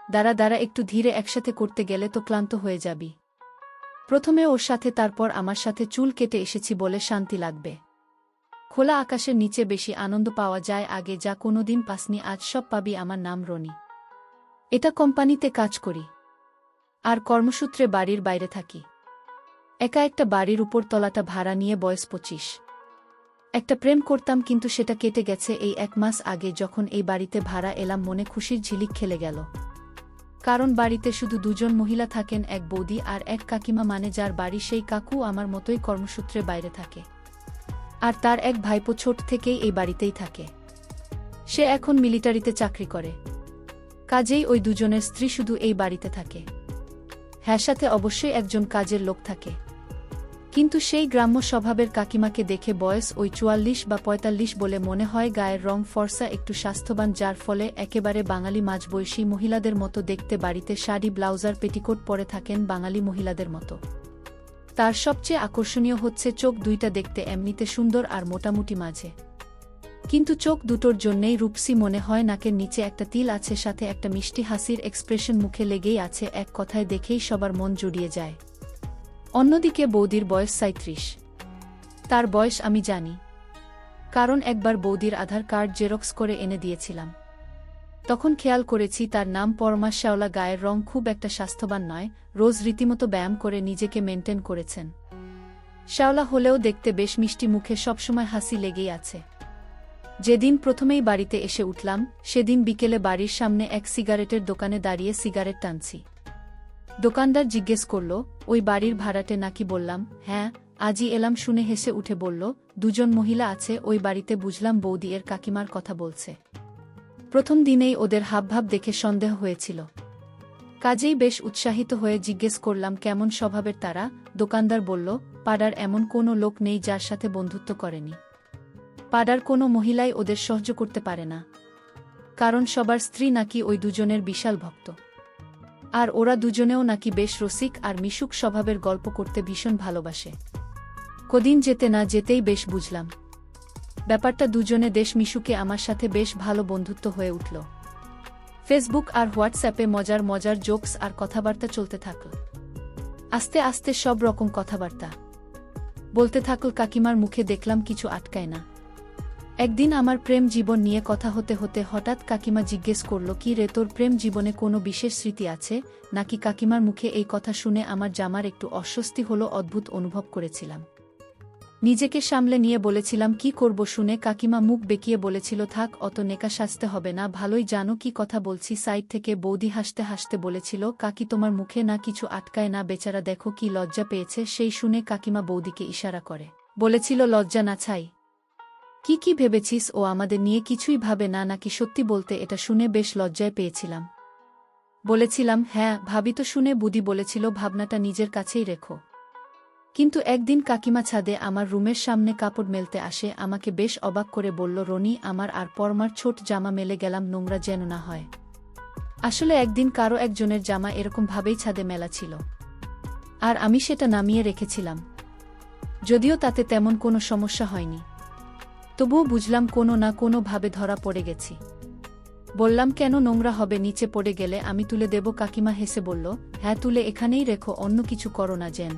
দাঁড়া দাঁড়া, একটু ধীরে, একসাথে করতে গেলে তো ক্লান্ত হয়ে যাবি। প্রথমে ওর সাথে, তারপর আমার সাথে চুল কেটে এসেছি বলে শান্তি লাগবে। খোলা আকাশের নিচে বেশি আনন্দ পাওয়া যায়, আগে যা কোনোদিন পাসনি, আজ সব পাবি। আমার নাম রনি। এটা কোম্পানিতে কাজ করি, আর কর্মসূত্রে বাড়ির বাইরে থাকি। একা একটা বাড়ির উপর তলাটা ভাড়া নিয়ে, বয়স 25। একটা প্রেম করতাম, কিন্তু সেটা কেটে গেছে এই 1 মাস আগে, যখন এই বাড়িতে ভাড়া এলাম। মনে খুশির ঝিলিক খেলে গেল, কারণ বাড়িতে শুধু 2 জন মহিলা থাকেন, এক বৌদি আর এক কাকিমা, মানে যার বাড়ি সেই কাকু আমার মতোই কর্মসূত্রে বাইরে থাকে, আর তার এক ভাইপো ছোট থেকেই এই বাড়িতেই থাকে। সে এখন মিলিটারিতে চাকরি করে, কাজেই ওই 2 জনের স্ত্রী শুধু এই বাড়িতে থাকে। হ্যাঁ, সাথে অবশ্যই একজন কাজের লোক থাকে। কিন্তু সেই গ্রাম্য স্বভাবের কাকিমাকে দেখে বয়স ওই 44 বা 45 বলে মনে হয়। গায়ের রং ফর্সা, একটু স্বাস্থ্যবান, যার ফলে একেবারে বাঙালি মাঝবয়সী মহিলাদের মতো দেখতে। বাড়িতে শাড়ি, ব্লাউজার, পেটিকোট পরে থাকেন বাঙালি মহিলাদের মতো। তার সবচেয়ে আকর্ষণীয় হচ্ছে চোখ দুইটা, দেখতে এমনিতে সুন্দর আর মোটামুটি মাঝে, কিন্তু চোখ দুটোর জন্যেই রূপসী মনে হয়। নাকের নিচে একটা তিল আছে, সাথে একটা মিষ্টি হাসির এক্সপ্রেশন মুখে লেগেই আছে। এক কথায় দেখেই সবার মন জুড়িয়ে যায়। অন্যদিকে বৌদির বয়স 37। তার বয়স আমি জানি, কারণ একবার বৌদির আধার কার্ড জেরক্স করে এনে দিয়েছিলাম। তখন খেয়াল করেছি তার নাম পরমা শ্যাওলা। গায়ের রং খুব একটা স্বাস্থ্যবান নয়, রোজ রীতিমতো ব্যায়াম করে নিজেকে মেনটেন করেছেন। শ্যাওলা হলেও দেখতে বেশ মিষ্টি, মুখে সবসময় হাসি লেগেই আছে। যেদিন প্রথমেই বাড়িতে এসে উঠলাম, সেদিন বিকেলে বাড়ির সামনে এক সিগারেটের দোকানে দাঁড়িয়ে সিগারেট টানছি। দোকানদার জিজ্ঞেস করল, ওই বাড়ির ভাড়াটে নাকি? বললাম, হ্যাঁ, আজই এলাম। শুনে হেসে উঠে বলল, 2 জন মহিলা আছে ওই বাড়িতে। বুঝলাম বৌদি এর কাকিমার কথা বলছে। প্রথম দিনেই ওদের হাবভাব দেখে সন্দেহ হয়েছিল, কাজেই বেশ উৎসাহিত হয়ে জিজ্ঞেস করলাম, কেমন স্বভাবের তারা? দোকানদার বলল, পাড়ার এমন কোনো লোক নেই যার সাথে বন্ধুত্ব করেনি। পাড়ার কোনো মহিলাই ওদের সহ্য করতে পারে না, কারণ সবার স্ত্রী নাকি ওই 2 জনের বিশাল ভক্ত। আর ওরা 2 জনেও নাকি বেশ রসিক আর মিশুক স্বভাবের, গল্প করতে ভীষণ ভালোবাসে। কদিন যেতে না যেতেই বেশ বুঝলাম ব্যাপারটা। 2 জনে দেশ মিশুকে আমার সাথে বেশ ভালো বন্ধুত্ব হয়ে উঠল। ফেসবুক আর হোয়াটসঅ্যাপে মজার মজার জোকস আর কথাবার্তা চলতে থাকল। আস্তে আস্তে সব রকম কথাবার্তা বলতে থাকল। কাকিমার মুখে দেখলাম কিছু আটকায় না। একদিন আমার প্রেম জীবন নিয়ে কথা হতে হতে হঠাৎ কাকিমা জিজ্ঞেস করল, কি রে, তোর প্রেম জীবনে কোনো বিশেষ স্মৃতি আছে নাকি? কাকিমার মুখে এই কথা শুনে আমার জামার একটু অস্বস্তি হলো, অদ্ভুত অনুভব করেছিলাম। নিজেকে সামলে নিয়ে বলেছিলাম, কি করব? শুনে কাকিমা মুখ বেঁকিয়ে বলেছিল, থাক, অত নেকা সাজতে হবে না, ভালোই জানো কি কথা বলছি। সাইড থেকে বৌদি হাসতে হাসতে বলেছিল, কাকি তোমার মুখে না কিছু আটকায় না, বেচারা দেখো কি লজ্জা পেয়েছে। সেই শুনে কাকিমা বৌদিকে ইশারা করে বলেছিল, লজ্জা না ছাই, কি কি ভেবেছিস ও আমাদের নিয়ে? কিছুই ভাবে না নাকি? সত্যি বলতে এটা শুনে বেশ লজ্জায় পেয়েছিলাম। বলেছিলাম, হ্যাঁ ভাবি তো। শুনে বুদি বলেছিল, ভাবনাটা নিজের কাছেই রেখো। কিন্তু একদিন কাকিমা ছাদে আমার রুমের সামনে কাপড় মেলতে আসে। আমাকে বেশ অবাক করে বলল, রনি, আমার আর পরমার ছোট জামা মেলে গেলাম, নোংরা যেন না হয়। আসলে একদিন কারো একজনের জামা এরকম ভাবেই ছাদে মেলা ছিল, আর আমি সেটা নামিয়ে রেখেছিলাম। যদিও তাতে তেমন কোনো সমস্যা হয়নি, তবুও বুঝলাম কোনো না কোনো ভাবে ধরা পড়ে গেছি। বললাম, কেন? নোংরা হবে, নিচে পড়ে গেলে আমি তুলে দেব। কাকিমা হেসে বলল, হ্যাঁ তুলে এখানেই রেখো, অন্য কিছু করো না যেন।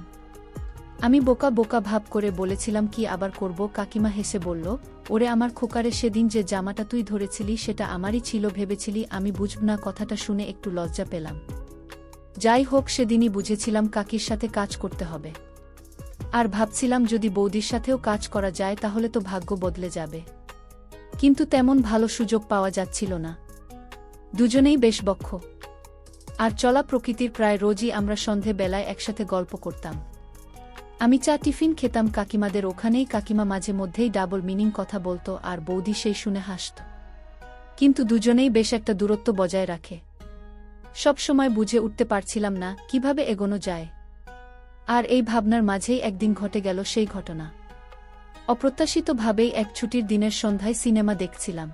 আমি বোকা বোকা ভাব করে বলেছিলাম, কি আবার করব? কাকিমা হেসে বলল, ওরে আমার খোকারে, সেদিন যে জামাটা তুই ধরেছিলি সেটা আমারই ছিল ভেবেছিলি? আমি বুঝব না। কথাটা শুনে একটু লজ্জা পেলাম। যাই হোক, সেদিনই বুঝেছিলাম কাকির সাথে কাজ করতে হবে। আর ভাবছিলাম, যদি বৌদির সাথেও কাজ করা যায় তাহলে তো ভাগ্য বদলে যাবে। কিন্তু তেমন ভালো সুযোগ পাওয়া যাচ্ছিল না। 2 জনেই বেশ বক্ষ আর চলা প্রকৃতির। প্রায় রোজই আমরা সন্ধে বেলায় একসাথে গল্প করতাম। আমি চা টিফিন খেতাম কাকিমাদের ওখানেই। কাকিমা মাঝে মধ্যেই ডাবল মিনিং কথা বলতো, আর বৌদি সেই শুনে হাসত। কিন্তু 2 জনেই বেশ একটা দূরত্ব বজায় রাখে। সব সময় বুঝে উঠতে পারছিলাম না কিভাবে এগোনো যায়। আর এই ভাবনার মাঝেই একদিন ঘটে গেল সেই ঘটনা। অপ্রত্যাশিতভাবেই এক ছুটির দিনের সন্ধ্যায় সিনেমা দেখছিলাম।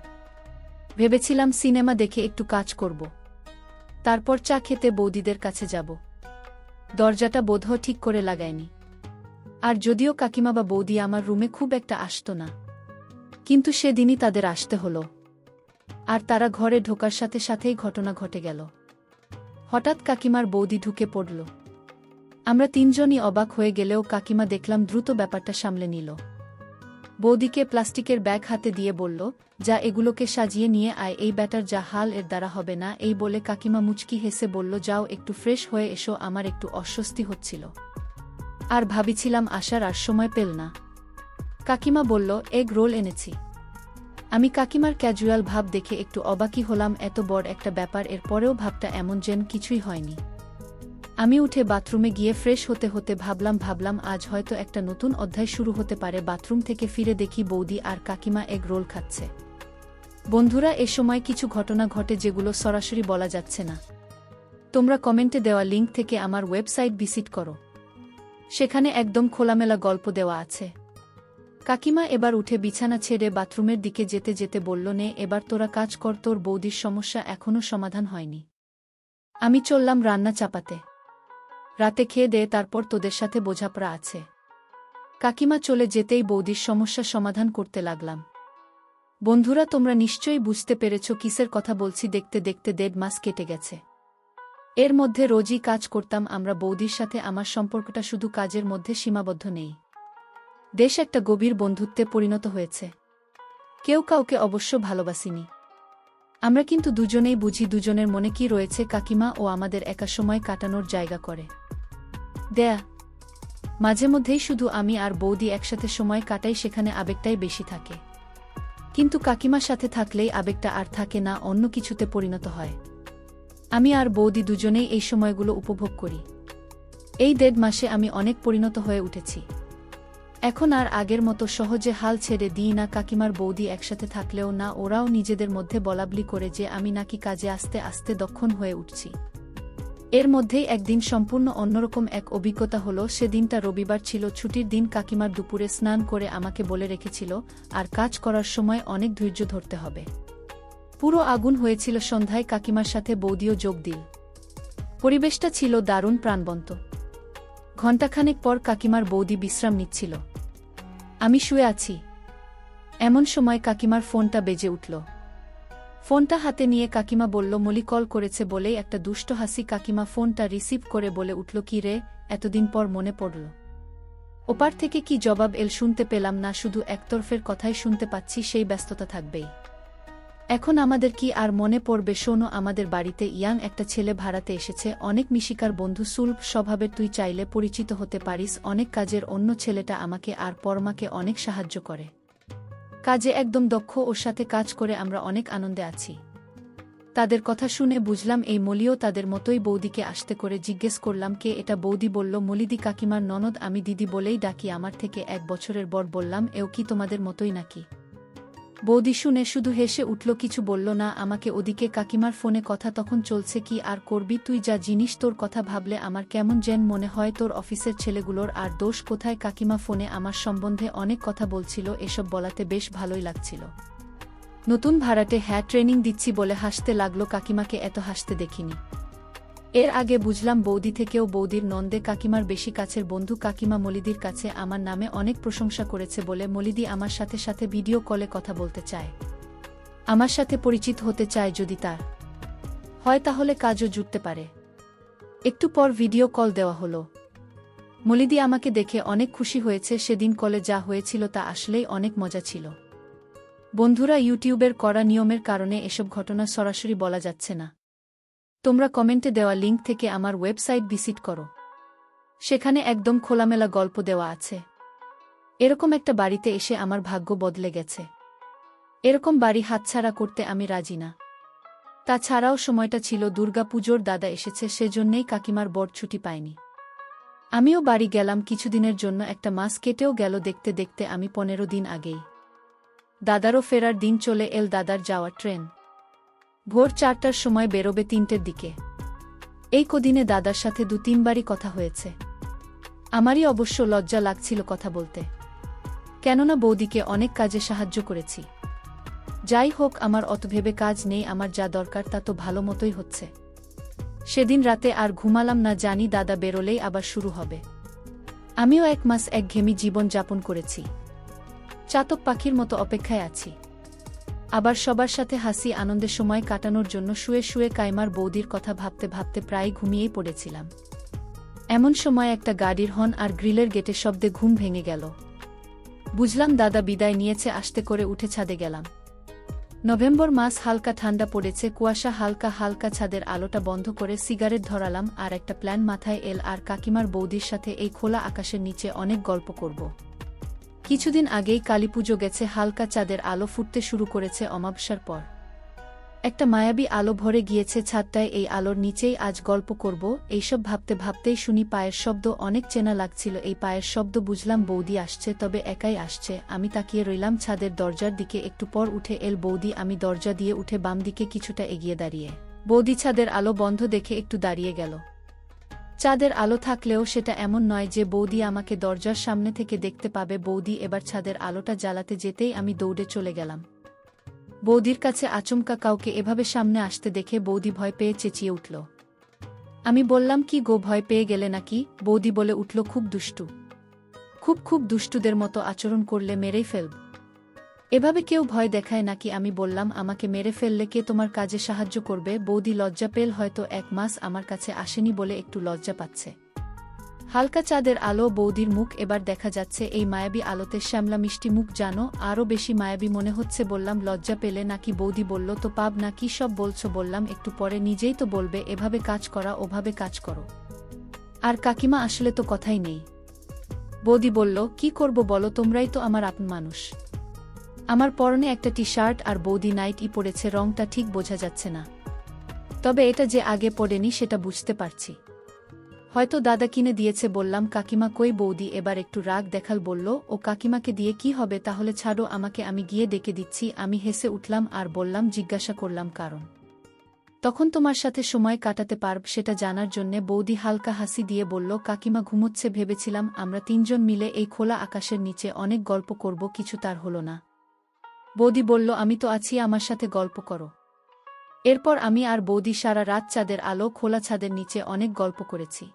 ভেবেছিলাম সিনেমা দেখে একটু কাজ করব, তারপর চা খেতে বৌদিদের কাছে যাব। দরজাটা বোধহয় ঠিক করে লাগায়নি। আর যদিও কাকিমা বা বৌদি আমার রুমে খুব একটা আসত না, কিন্তু সেদিনই তাদের আসতে হলো। আর তারা ঘরে ঢোকার সাথে সাথেই ঘটনা ঘটে গেল। হঠাৎ কাকিমার বৌদি ঢুকে পড়ল। আমরা তিনজনই অবাক হয়ে গেলেও কাকিমা দেখলাম দ্রুত ব্যাপারটা সামলে নিল। বৌদিকে প্লাস্টিকের ব্যাগ হাতে দিয়ে বলল, যা এগুলোকে সাজিয়ে নিয়ে আয়, এই ব্যাটার যা হাল এর দ্বারা হবে না। এই বলে কাকিমা মুচকি হেসে বলল, যাও একটু ফ্রেশ হয়ে এসো। আমার একটু অস্বস্তি হচ্ছিল, আর ভাবিছিলাম আসার আর সময় পেল না। কাকিমা বলল, এগ রোল এনেছি। আমি কাকিমার ক্যাজুয়াল ভাব দেখে একটু অবাকই হলাম, এত বড় একটা ব্যাপার, এর পরেও ভাবটা এমন যেন কিছুই হয়নি। আমি উঠে বাথরুমে গিয়ে ফ্রেশ হতে হতে ভাবলাম আজ হয়তো একটা নতুন অধ্যায় শুরু হতে পারে। বাথরুম থেকে ফিরে দেখি বৌদি আর কাকিমা এগ রোল খাচ্ছে। বন্ধুরা, এ সময় কিছু ঘটনা ঘটে যেগুলো সরাসরি বলা যাচ্ছে না। তোমরা কমেন্টে দেওয়া লিঙ্ক থেকে আমার ওয়েবসাইট ভিজিট করো, সেখানে একদম খোলামেলা গল্প দেওয়া আছে। কাকিমা এবার উঠে বিছানা ছেড়ে বাথরুমের দিকে যেতে যেতে বলল, নে এবার তোরা কাজ কর, তোর বৌদির সমস্যা এখনও সমাধান হয়নি। আমি চললাম রান্না চাপাতে। রাতে খেয়ে দে, তারপর তোদের সাথে বোঝাপড়া আছে। কাকিমা চলে যেতেই বৌদির সমস্যা সমাধান করতে লাগলাম। বন্ধুরা, তোমরা নিশ্চয়ই বুঝতে পেরেছ কিসের কথা বলছি। দেখতে দেখতে 1.5 মাস কেটে গেছে। এর মধ্যে রোজই কাজ করতাম আমরা বৌদির সাথে। আমার সম্পর্কটা শুধু কাজের মধ্যে সীমাবদ্ধ নেই, বেশ একটা গভীর বন্ধুত্বে পরিণত হয়েছে। কেউ কাউকে অবশ্য ভালোবাসিনি আমরা, কিন্তু দুজনেই বুঝি দুজনের মনে কি রয়েছে। কাকিমা ও আমাদের একা সময় কাটানোর জায়গা করে দেয়া। মাঝে মধ্যেই শুধু আমি আর বৌদি একসাথে সময় কাটাই, সেখানে আবেগটাই বেশি থাকে। কিন্তু কাকিমার সাথে থাকলেই আবেগটা আর থাকে না, অন্য কিছুতে পরিণত হয়। আমি আর বৌদি দুজনেই এই সময়গুলো উপভোগ করি। এই 1.5 মাসে আমি অনেক পরিণত হয়ে উঠেছি। এখন আর আগের মতো সহজে হাল ছেড়ে দিই না। কাকিমার বৌদি একসাথে থাকলেও না, ওরাও নিজেদের মধ্যে বলাবলি করে যে আমি নাকি কাজে আস্তে আস্তে দক্ষণ হয়ে উঠছি। এর মধ্যেই একদিন সম্পূর্ণ অন্যরকম এক অভিজ্ঞতা হলো। সেদিনটা রবিবার ছিল, ছুটির দিন। কাকিমার দুপুরে স্নান করে আমাকে বলে রেখেছিল, আর কাজ করার সময় অনেক ধৈর্য ধরতে হবে। পুরো আগুন হয়েছিল। সন্ধ্যায় কাকিমার সাথে বৌদিও যোগ দিল। পরিবেশটা ছিল দারুণ প্রাণবন্ত। ঘণ্টাখানেক পর কাকিমার বৌদি বিশ্রাম নিচ্ছিল, আমি শুয়ে আছি। এমন সময় কাকিমার ফোনটা বেজে উঠল। ফোনটা হাতে নিয়ে কাকিমা বলল, মলি কল করেছে বলেই একটা দুষ্ট হাসি। কাকিমা ফোনটা রিসিভ করে বলে উঠল, কি রে, এতদিন পর মনে পড়ল? ওপার থেকে কি জবাব এল শুনতে পেলাম না, শুধু একতরফের কথাই শুনতে পাচ্ছি। সেই ব্যস্ততা থাকবেই। এখন আমাদের কি আর মনে পড়বে? শোনো, আমাদের বাড়িতে ইয়াং একটা ছেলে ভাড়াতে এসেছে, অনেক মিশিকার বন্ধু, সুলভ স্বভাবের। তুই চাইলে পরিচিত হতে পারিস। অনেক কাজের। অন্য ছেলেটা আমাকে আর পরমাকে অনেক সাহায্য করে কাজে, একদম দক্ষ। ওর সাথে কাজ করে আমরা অনেক আনন্দে আছি। তাদের কথা শুনে বুঝলাম এই মলিও তাদের মতোই। বৌদিকে আসতে করে জিজ্ঞেস করলাম, কে এটা? বৌদি বলল, মলিদি কাকিমার ননদ। আমি দিদি বলেই ডাকি, আমার থেকে 1 বছরের বড়। বললাম, এও কি তোমাদের মতোই নাকি? বৌদি শুনে শুধু হেসে উঠল, কিছু বলল না আমাকে। ওদিকে কাকিমার ফোনে কথা তখন চলছে, কি আর করবি তুই, যা জিনিস। তোর কথা ভাবলে আমার কেমন যেন মনে হয়। তোর অফিসের ছেলেগুলোর আর দোষ কোথায়? কাকিমা ফোনে আমার সম্বন্ধে অনেক কথা বলছিল, এসব বলাতে বেশ ভালোই লাগছিল। নতুন ভাড়াটে, হ্যাঁ, ট্রেনিং দিচ্ছি বলে হাসতে লাগলো। কাকিমাকে এত হাসতে দেখিনি। এর আগে বুঝলাম বৌদি থেকেও বৌদির নন্দে কাকিমার বেশি কাছের বন্ধু। কাকিমা মলিদির কাছে আমার নামে অনেক প্রশংসা করেছে বলে মলিদি আমার সাথে সাথে ভিডিও কলে কথা বলতে চায়, আমার সাথে পরিচিত হতে চায়। যদি তার হয় তাহলে কাজও জুটতে পারে। একটু পর ভিডিও কল দেওয়া হলো। মলিদি আমাকে দেখে অনেক খুশি হয়েছে। সেদিন কলে যা হয়েছিল তা আসলেই অনেক মজা ছিল। বন্ধুরা, ইউটিউবের কড়া নিয়মের কারণে এসব ঘটনা সরাসরি বলা যাচ্ছে না। তোমরা কমেন্টে দেওয়া লিঙ্ক থেকে আমার ওয়েবসাইট ভিজিট করো, সেখানে একদম খোলামেলা গল্প দেওয়া আছে। এরকম একটা বাড়িতে এসে আমার ভাগ্য বদলে গেছে। এরকম বাড়ি হাতছাড়া করতে আমি রাজি না। তাছাড়াও সময়টা ছিল দুর্গাপুজোর। দাদা এসেছে, সেজন্যেই কাকিমার বড় ছুটি পায়নি। আমিও বাড়ি গেলাম কিছুদিনের জন্য। 1 মাস কেটেও গেল দেখতে দেখতে। আমি 15 দিন আগেই দাদারও ফেরার দিন চলে এল। দাদার যাওয়ার ট্রেন ভোর 4টার সময় বেরোবে, 3টের দিকে। এই কদিনে দাদার সাথে 2-3 বারই কথা হয়েছে। আমারই অবশ্য লজ্জা লাগছিল কথা বলতে, কেননা বৌদিকে অনেক কাজে সাহায্য করেছি। যাই হোক, আমার অত ভেবে কাজ নেই। আমার যা দরকার তা তো ভালো মতোই হচ্ছে। সেদিন রাতে আর ঘুমালাম না, জানি দাদা বেরোলেই আবার শুরু হবে। আমিও 1 মাস একঘেয়েমি জীবন যাপন করেছি। চাতক পাখির মতো অপেক্ষায় আছি। আবার সবার সাথে হাসি আনন্দের সময় কাটানোর জন্য শুয়ে শুয়ে কাইমার বৌদির কথা ভাবতে ভাবতে প্রায় ঘুমিয়েই পড়েছিলাম। এমন সময় একটা গাড়ির হর্ন আর গ্রিলের গেটের শব্দে ঘুম ভেঙে গেল। বুঝলাম দাদা বিদায় নিয়েছে। আস্তে করে উঠে ছাদে গেলাম। নভেম্বর মাস, হালকা ঠান্ডা পড়েছে, কুয়াশা হালকা হালকা। ছাদের আলোটা বন্ধ করে সিগারেট ধরালাম আর একটা প্ল্যান মাথায় এল আর কাকিমার বৌদির সাথে এই খোলা আকাশের নিচে অনেক গল্প করব। কিছুদিন আগেই কালীপুজো গেছে, হালকা চাঁদের আলো ফুটতে শুরু করেছে অমাবস্যার পর। একটা মায়াবী আলো ভরে গিয়েছে ছাদটায়। এই আলোর নিচেই আজ গল্প করব। এইসব ভাবতে ভাবতেই শুনি পায়ের শব্দ। অনেক চেনা লাগছিল এই পায়ের শব্দ। বুঝলাম বৌদি আসছে, তবে একাই আসছে। আমি তাকিয়ে রইলাম ছাদের দরজার দিকে। একটু পর উঠে এল বৌদি। আমি দরজা দিয়ে উঠে বাম দিকে কিছুটা এগিয়ে দাঁড়িয়ে। বৌদি ছাদের আলো বন্ধ দেখে একটু দাঁড়িয়ে গেল। চাঁদের আলো থাকলেও সেটা এমন নয় যে বৌদি আমাকে দরজার সামনে থেকে দেখতে পাবে। বৌদি এবার ছাদের আলোটা জ্বালাতে যেতেই আমি দৌড়ে চলে গেলাম বৌদির কাছে। আচমকা কাউকে এভাবে সামনে আসতে দেখে বৌদি ভয় পেয়ে চেঁচিয়ে উঠল। আমি বললাম, কি গো, ভয় পেয়ে গেলে নাকি? বৌদি বলে উঠল, খুব দুষ্টু, খুব দুষ্টুদের মতো আচরণ করলে মেরেই ফেলব। এভাবে কেউ ভয় দেখায় নাকি? আমি বললাম, আমাকে মেরে ফেললে কে তোমার কাজে সাহায্য করবে? বৌদি লজ্জা পেল। হয়তো 1 মাস আমার কাছে আসেনি বলে একটু লজ্জা পাচ্ছে। হালকা চাঁদের আলো, বৌদির মুখ এবার দেখা যাচ্ছে এই মায়াবী আলোতে। শ্যামলা মিষ্টি মুখ, জানো, আরও বেশি মায়াবী মনে হচ্ছে। বললাম, লজ্জা পেলে নাকি? বৌদি বলল, তো পাব না। কি সব বলছো? বললাম, একটু পরে নিজেই তো বলবে এভাবে কাজ করা, ওভাবে কাজ করো। আর কাকিমা আসলে তো কথাই নেই। বৌদি বলল, কি করব বলো, তোমরাই তো আমার আপন মানুষ। আমার পরনে একটা টি-শার্ট আর বৌদি নাইট-ই পরেছে। রংটা ঠিক বোঝা যাচ্ছে না, তবে এটা যে আগে পড়েনি সেটা বুঝতে পারছি। হয়তো দাদা কিনে দিয়েছে। বললাম, কাকিমা কই? বৌদি এবার একটু রাগ দেখাল। বলল, ও কাকিমাকে দিয়ে কি হবে? তাহলে ছাড়ো আমাকে, আমি গিয়ে ডেকে দিচ্ছি। আমি হেসে উঠলাম আর বললাম, জিজ্ঞাসা করলাম কারণ? তখন তোমার সাথে সময় কাটাতে পারব সেটা জানার জন্যে। বৌদি হালকা হাসি দিয়ে বলল, কাকিমা ঘুমোচ্ছে। ভেবেছিলাম আমরা 3 জন মিলে এই খোলা আকাশের নিচে অনেক গল্প করব, কিছু তার হলো না। বৌদি বলল, আমি তো আছি, আমার সাথে গল্প করো। এরপর আমি আর বৌদি সারা রাত চাঁদের আলো, খোলা ছাদের নিচে অনেক গল্প করেছি।